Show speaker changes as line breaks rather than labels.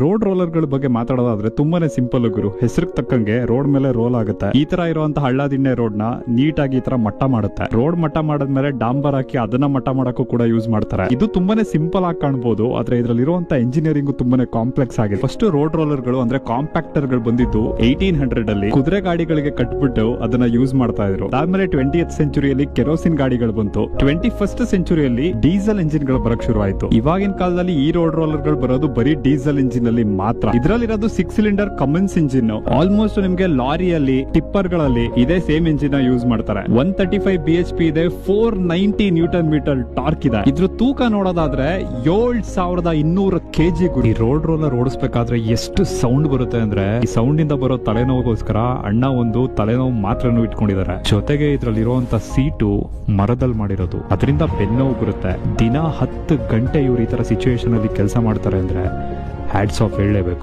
Road roller ಗಳ ಬಗ್ಗೆ ಮಾತಾಡೋದಾದ್ರೆ ತುಂಬಾನೇ ಸಿಂಪಲ್ ಗುರು. ಹೆಸರಿಗೆ ತಕ್ಕಂಗೆ ರೋಡ್ ಮೇಲೆ ರೋಲ್ ಆಗುತ್ತೆ. ಈ ತರ ಇರುವಂತಹ ಹಳ್ಳ ದಿಣ್ಣೆ ರೋಡ್ ನ ನೀಟಾಗಿ ಈ ತರ ಮಟ್ಟ ಮಾಡುತ್ತೆ. ರೋಡ್ ಮಟ್ಟ ಮಾಡದ್ಮೇಲೆ ಡಾಂಬರ್ ಹಾಕಿ ಅದನ್ನ ಮಟ್ಟ ಮಾಡಕ್ಕೂ ಕೂಡ ಯೂಸ್ ಮಾಡ್ತಾರೆ. ಇದು ತುಂಬಾನೇ ಸಿಂಪಲ್ ಆಗಿ ಕಾಣಬಹುದು, ಆದ್ರೆ ಇದ್ರಲ್ಲಿರುವಂತ ಇಂಜಿನಿಯರಿಂಗ್ ತುಂಬಾನೇ ಕಾಂಪ್ಲೆಕ್ಸ್ ಆಗಿದೆ. ಫಸ್ಟ್ ರೋಡ್ ರೋಲರ್ ಗಳು ಅಂದ್ರೆ ಕಾಂಪ್ಯಾಕ್ಟರ್ ಗಳು ಬಂದಿದ್ದು 1800 ಅಲ್ಲಿ ಕುದುರೆ ಗಾಡಿಗಳಿಗೆ ಕಟ್ಬಿಟ್ಟು ಅದನ್ನ ಯೂಸ್ ಮಾಡ್ತಾ ಇದ್ರು. ಅದಾದ್ಮೇಲೆ 20th ಸೆಂಚುರಿಯಲ್ಲಿ ಕೆರೋಸಿನ್ ಗಾಡಿಗಳು ಬಂತು. 21st ಸೆಂಚುರಿಯಲ್ಲಿ ಡೀಸೆಲ್ ಇಂಜಿನ್ ಗಳು ಬರಕ್ ಶುರು ಆಯ್ತು. ಇವಾಗಿನ ಕಾಲದಲ್ಲಿ ಈ ರೋಡ್ ರೋಲರ್ ಗಳು ಬರೋದು ಬರೀ ಡೀಸೆಲ್ ಇಂಜಿನ್ ಅಲ್ಲಿ ಮಾತ್ರ. ಇದ್ರಲ್ಲಿರೋದು 6 ಸಿಲಿಂಡರ್ ಕಮನ್ಸ್ ಇಂಜಿನ್. ಆಲ್ಮೋಸ್ಟ್ ನಿಮ್ಗೆ ಲಾರಿಯಲ್ಲಿ ಟಿಪ್ಪರ್ ಗಳಲ್ಲಿ ಇದೇ ಸೇಮ್ ಇಂಜಿನ್ ಯೂಸ್ ಮಾಡ್ತಾರೆ. 135 BHP ಇದೆ, 490 ನ್ಯೂಟನ್ ಮೀಟರ್ ಟಾರ್ಕ್ ಇದೆ. ಇದ್ರ ತೂಕ ನೋಡೋದಾದ್ರೆ 7200 kg. ಈ ರೋಡ್ ರೋಲರ್ ಓಡಿಸ್ಬೇಕಾದ್ರೆ ಎಷ್ಟು ಸೌಂಡ್ ಬರುತ್ತೆ ಅಂದ್ರೆ, ಈ ಸೌಂಡ್ ಇಂದ ಬರೋ ತಲೆನೋವಿಗೋಸ್ಕರ ಅಣ್ಣ ಒಂದು ತಲೆನೋವು ಮಾತ್ರನೂ ಇಟ್ಕೊಂಡಿದ್ದಾರೆ. ಜೊತೆಗೆ ಇದ್ರಲ್ಲಿರುವಂತ ಸೀಟು ಮರದಲ್ಲಿ ಮಾಡಿರೋದು, ಅದರಿಂದ ಬೆನ್ನೋವು ಬರುತ್ತೆ. ದಿನ 10 ಗಂಟೆ ಇವ್ರು ಈ ತರ ಸಿಚುವೇಶನ್ ಅಲ್ಲಿ ಕೆಲಸ ಮಾಡ್ತಾರೆ ಅಂದ್ರೆ ಹ್ಯಾಟ್ಸ್ ಆಫ್ ಹೇಳಲೇಬೇಕು.